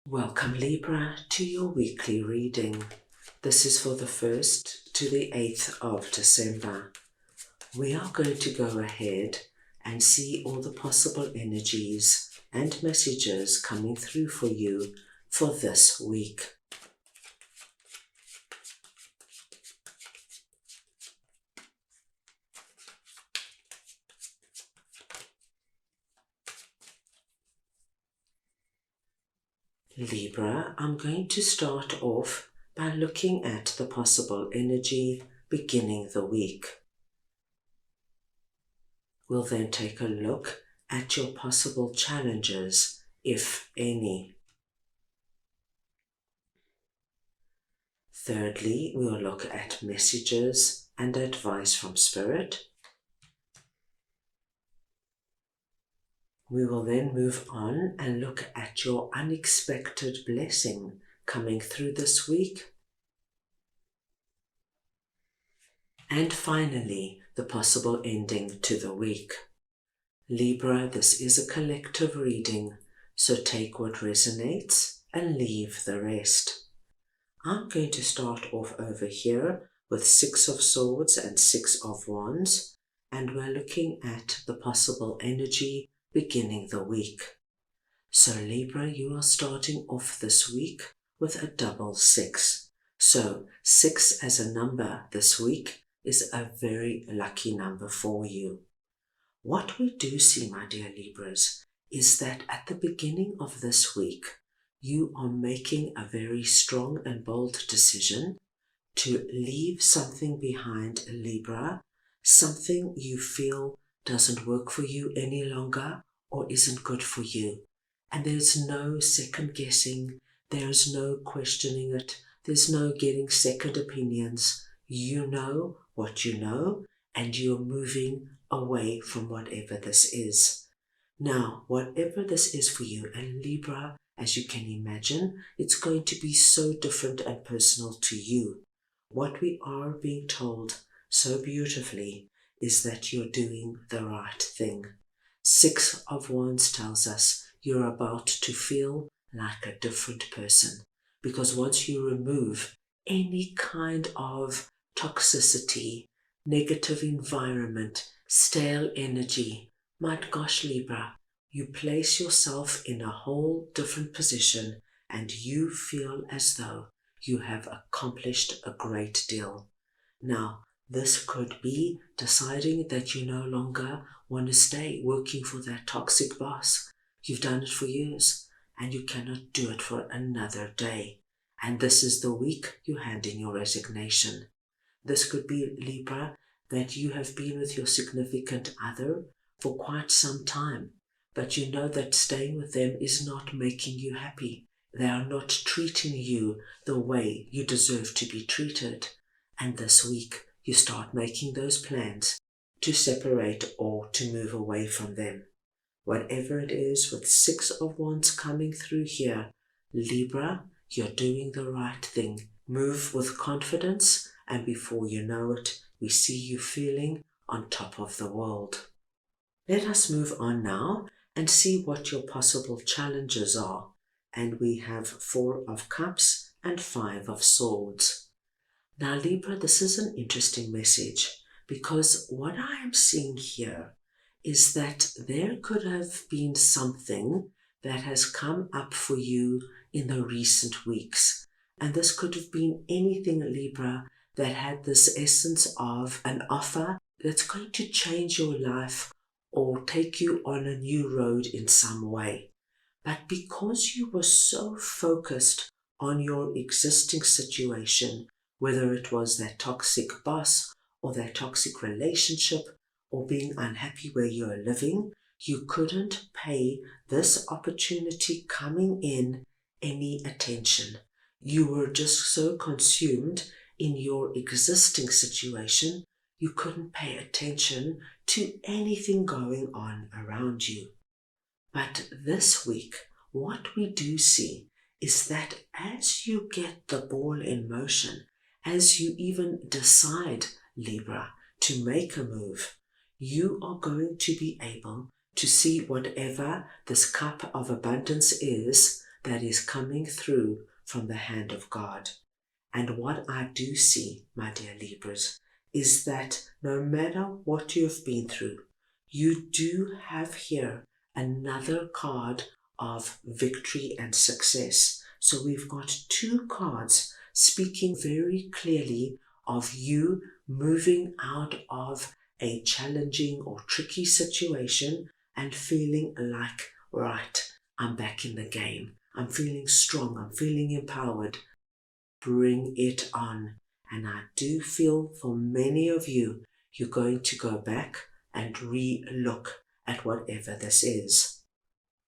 Welcome Libra to your weekly reading. This is for the 1st to the 8th of December. We are going to go ahead and see all the possible energies and messages coming through for you for this week. Libra, I'm going to start off by looking at the possible energy beginning the week. We'll then take a look at your possible challenges, if any. Thirdly, we'll look at messages and advice from Spirit. We will then move on and look at your unexpected blessing coming through this week. And finally, the possible ending to the week. Libra, this is a collective reading, so take what resonates and leave the rest. I'm going to start off over here with 6 of Swords and 6 of Wands, and we're looking at the possible energy beginning the week. So Libra, you are starting off this week with a double 6. So 6 as a number this week is a very lucky number for you. What we do see, my dear Libras, is that at the beginning of this week, you are making a very strong and bold decision to leave something behind, Libra, something you feel doesn't work for you any longer or isn't good for you. And there's no second guessing, there's no questioning it, there's no getting second opinions. You know what you know, and you're moving away from whatever this is. Now, whatever this is for you, and Libra, as you can imagine, it's going to be so different and personal to you. What we are being told so beautifully is that you're doing the right thing. 6 of Wands tells us you're about to feel like a different person, because once you remove any kind of toxicity, negative environment, stale energy, my gosh Libra, you place yourself in a whole different position and you feel as though you have accomplished a great deal. Now, this could be deciding that you no longer want to stay working for that toxic boss. You've done it for years and you cannot do it for another day. And this is the week you hand in your resignation. This could be, Libra, that you have been with your significant other for quite some time, but you know that staying with them is not making you happy. They are not treating you the way you deserve to be treated. And this week, you start making those plans to separate or to move away from them. Whatever it is, with 6 of Wands coming through here, Libra, you're doing the right thing. Move with confidence, and before you know it, we see you feeling on top of the world. Let us move on now and see what your possible challenges are. And we have 4 of Cups and 5 of Swords. Now Libra, this is an interesting message, because what I am seeing here is that there could have been something that has come up for you in the recent weeks. And this could have been anything, Libra, that had this essence of an offer that's going to change your life or take you on a new road in some way. But because you were so focused on your existing situation, whether it was that toxic boss or that toxic relationship or being unhappy where you are living, you couldn't pay this opportunity coming in any attention. You were just so consumed in your existing situation, you couldn't pay attention to anything going on around you. But this week, what we do see is that as you get the ball in motion, as you even decide, Libra, to make a move, you are going to be able to see whatever this cup of abundance is that is coming through from the hand of God. And what I do see, my dear Libras, is that no matter what you've been through, you do have here another card of victory and success. So we've got two cards speaking very clearly of you moving out of a challenging or tricky situation and feeling like, right, I'm back in the game. I'm feeling strong. I'm feeling empowered. Bring it on. And I do feel for many of you, you're going to go back and re-look at whatever this is.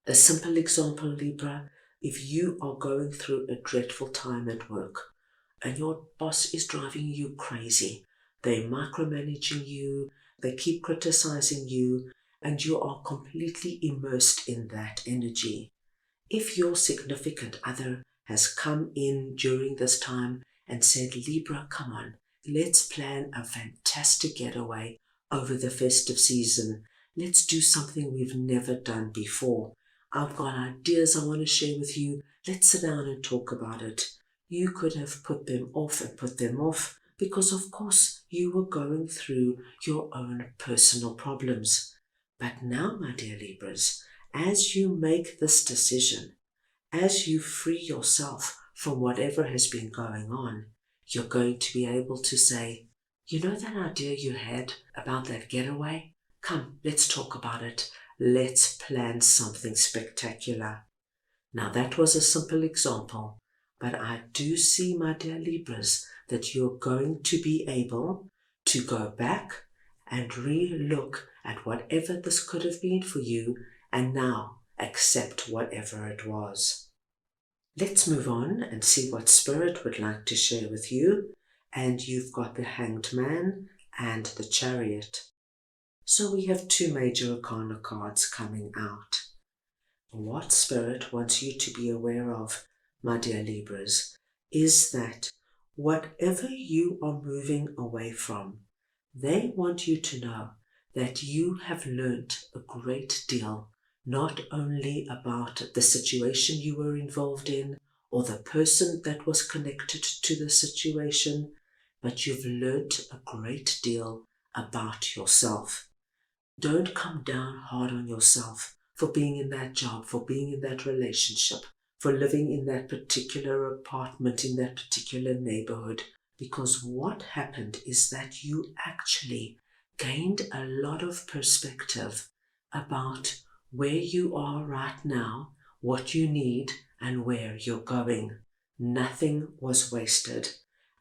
A simple example, Libra, if you are going through a dreadful time at work and your boss is driving you crazy, they're micromanaging you, they keep criticizing you, and you are completely immersed in that energy. If your significant other has come in during this time and said, Libra, come on, let's plan a fantastic getaway over the festive season. Let's do something we've never done before. I've got ideas I want to share with you. Let's sit down and talk about it. You could have put them off and put them off because, of course, you were going through your own personal problems. But now, my dear Libras, as you make this decision, as you free yourself from whatever has been going on, you're going to be able to say, you know that idea you had about that getaway? Come, let's talk about it. Let's plan something spectacular. Now that was a simple example, but I do see, my dear Libras, that you're going to be able to go back and re-look at whatever this could have been for you and now accept whatever it was. Let's move on and see what Spirit would like to share with you. And you've got the Hanged Man and the Chariot. So we have two major arcana cards coming out. What Spirit wants you to be aware of, my dear Libras, is that whatever you are moving away from, they want you to know that you have learnt a great deal, not only about the situation you were involved in or the person that was connected to the situation, but you've learnt a great deal about yourself. Don't come down hard on yourself for being in that job, for being in that relationship, for living in that particular apartment, in that particular neighborhood, because what happened is that you actually gained a lot of perspective about where you are right now, what you need, and where you're going. Nothing was wasted.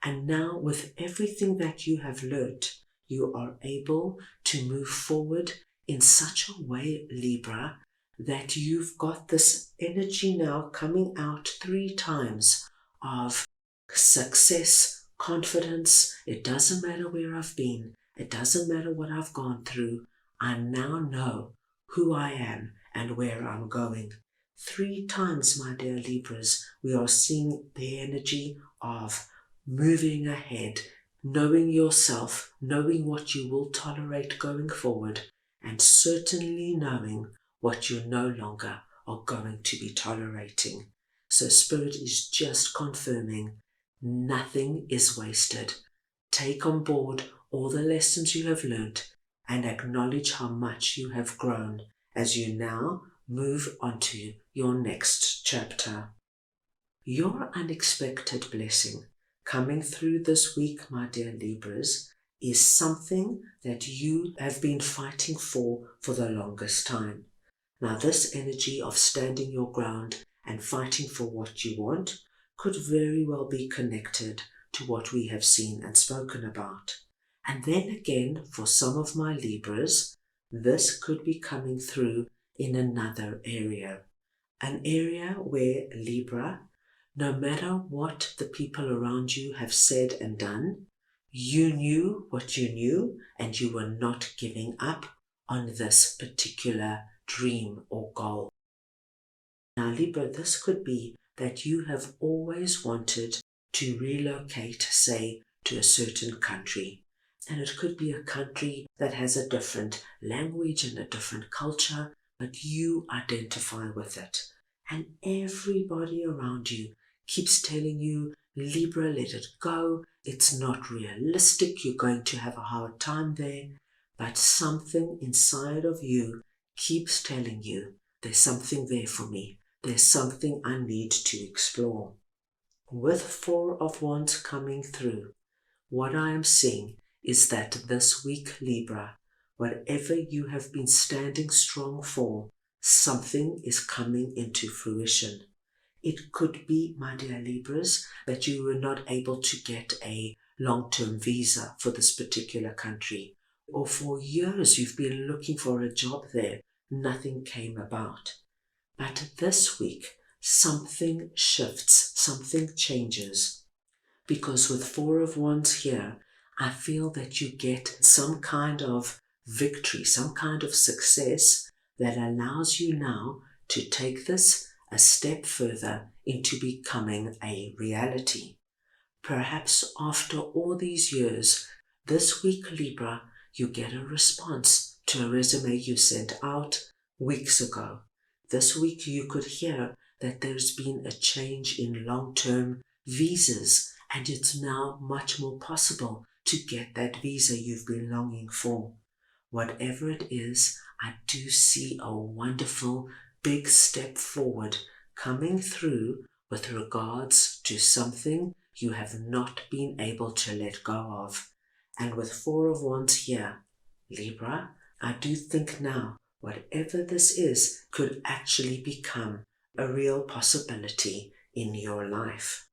And now with everything that you have learnt, you are able to move forward in such a way, Libra, that you've got this energy now coming out 3 times of success, confidence. It doesn't matter where I've been. It doesn't matter what I've gone through. I now know who I am and where I'm going. 3 times, my dear Libras, we are seeing the energy of moving ahead, knowing yourself, knowing what you will tolerate going forward, and certainly knowing what you no longer are going to be tolerating. So Spirit is just confirming nothing is wasted. Take on board all the lessons you have learnt and acknowledge how much you have grown as you now move on to your next chapter. Your unexpected blessing coming through this week, my dear Libras, is something that you have been fighting for the longest time. Now, this energy of standing your ground and fighting for what you want could very well be connected to what we have seen and spoken about. And then again, for some of my Libras, this could be coming through in another area. An area where, Libra, no matter what the people around you have said and done, you knew what you knew and you were not giving up on this particular dream or goal. Now, Libra, this could be that you have always wanted to relocate, say, to a certain country. And it could be a country that has a different language and a different culture, but you identify with it. and everybody around you keeps telling you, Libra, let it go. It's not realistic. You're going to have a hard time there. But something inside of you keeps telling you, there's something there for me. There's something I need to explore. With Four of Wands coming through, what I am seeing is that this week, Libra, whatever you have been standing strong for, something is coming into fruition. It could be, my dear Libras, that you were not able to get a long-term visa for this particular country, or for years you've been looking for a job there, nothing came about. But this week, something shifts, something changes. Because with Four of Wands here, I feel that you get some kind of victory, some kind of success that allows you now to take this a step further into becoming a reality. Perhaps after all these years, this week, Libra, you get a response to a resume you sent out weeks ago. This week you could hear that there's been a change in long-term visas, and it's now much more possible to get that visa you've been longing for. Whatever it is, I do see a wonderful big step forward coming through with regards to something you have not been able to let go of. And with Four of Wands here, Libra, I do think now whatever this is could actually become a real possibility in your life.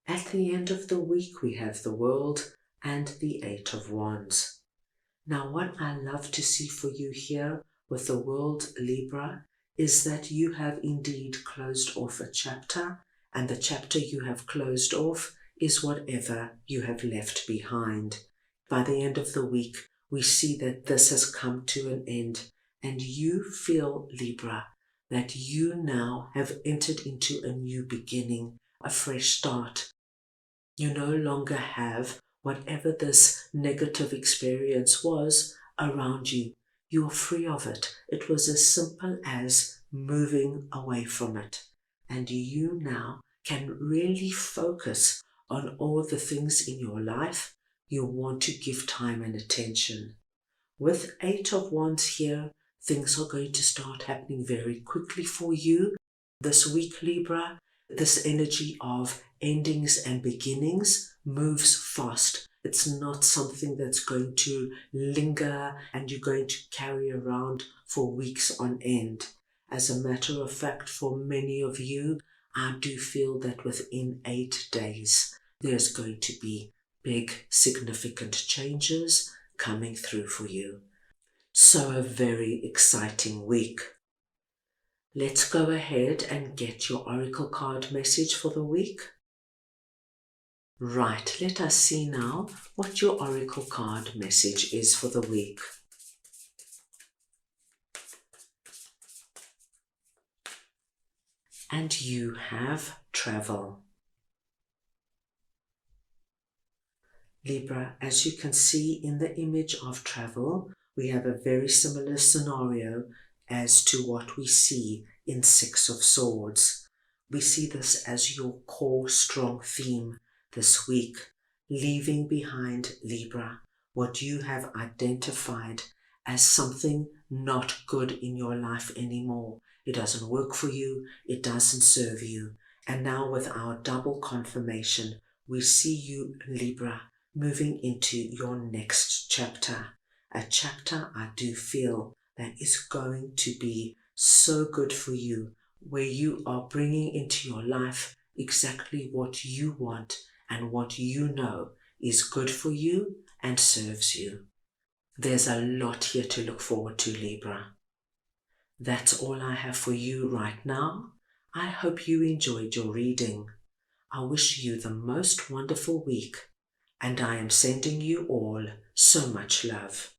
At the end of the week, we have the World and the Eight of Wands. Now, what I love to see for you here with the World, Libra, is that you have indeed closed off a chapter, and the chapter you have closed off is whatever you have left behind. By the end of the week, we see that this has come to an end, and you feel, Libra, that you now have entered into a new beginning, a fresh start. You no longer have whatever this negative experience was around you. You are free of it. It was as simple as moving away from it. And you now can really focus on all the things in your life you want to give time and attention. With Eight of Wands here, things are going to start happening very quickly for you. This week, Libra, this energy of endings and beginnings moves fast. It's not something that's going to linger and you're going to carry around for weeks on end. As a matter of fact, for many of you, I do feel that within 8 days, there's going to be big, significant changes coming through for you. So a very exciting week. Let's go ahead and get your oracle card message for the week. Right, let us see now what your oracle card message is for the week. And you have travel. Libra, as you can see in the image of travel, we have a very similar scenario as to what we see in Six of Swords. We see this as your core strong theme this week, leaving behind, Libra, what you have identified as something not good in your life anymore. It doesn't work for you, it doesn't serve you. And now with our double confirmation, we see you, Libra, moving into your next chapter. A chapter I do feel that is going to be so good for you, where you are bringing into your life exactly what you want and what you know is good for you and serves you. There's a lot here to look forward to, Libra. That's all I have for you right now. I hope you enjoyed your reading. I wish you the most wonderful week, and I am sending you all so much love.